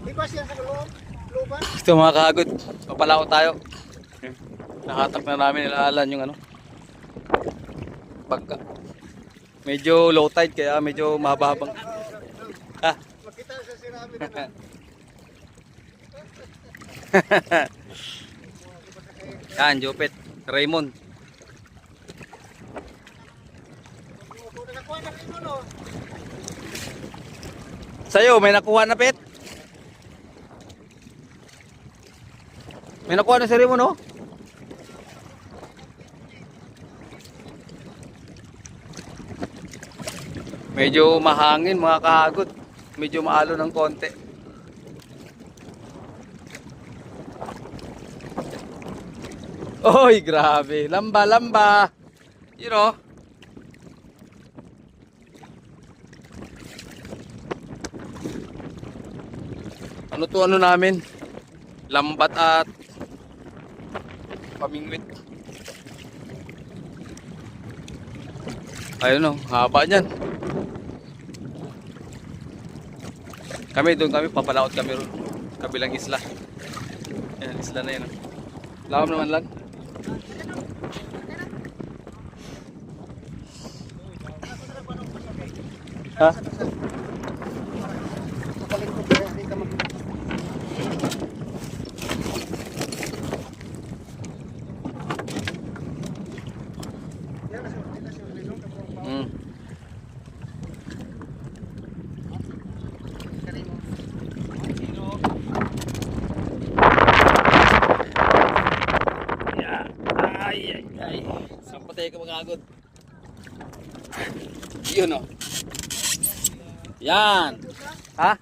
Iba siya sa loob. Looban. Ito mga kahagod, papalao tayo. Nakatak na namin ilaalan yung ano. Pagka. Medyo low tide kaya medyo mahaba-habang. Ha? Makita sa sinabi na. Yan, Jupit, Raymond. Nakakuha na rin mo. Sa'yo, may nakuha na, Pet? May nakuha na si Raymond, no? Medyo mahangin mga kahagod. Medyo maalo ng konti. Oy, grabe. Lamba, lamba. You know. Ano to ano namin? Lambat at pamingwit. Ayun o, haba niyan. Kami papalaot kami ron. Kabilang isla. Yan, isla na yan. Lakam naman lang. Ha? Hmm. Ay. Saan patay ka magagod? Yun o. Yan. Ha?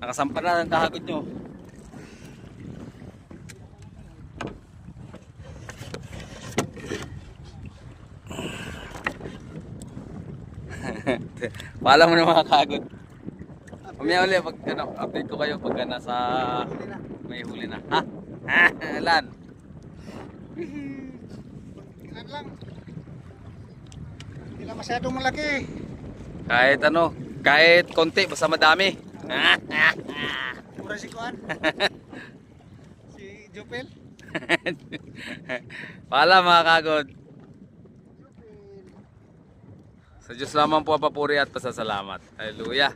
Nakasampa na ang kahagod nyo. Paalam mo na mga kahagod. Mamaya ulit pag ano, update ko kayo pag nasa may huli na. Ha? Lan. Ilan lang. Hindi lang masyadong malaki. Kahit ano, kahit konti basta madami. Mura si Kuan. Si Jopel. Paalam mga kagod. Sa Diyos lamang po ang papuri at pasasalamat. Hallelujah.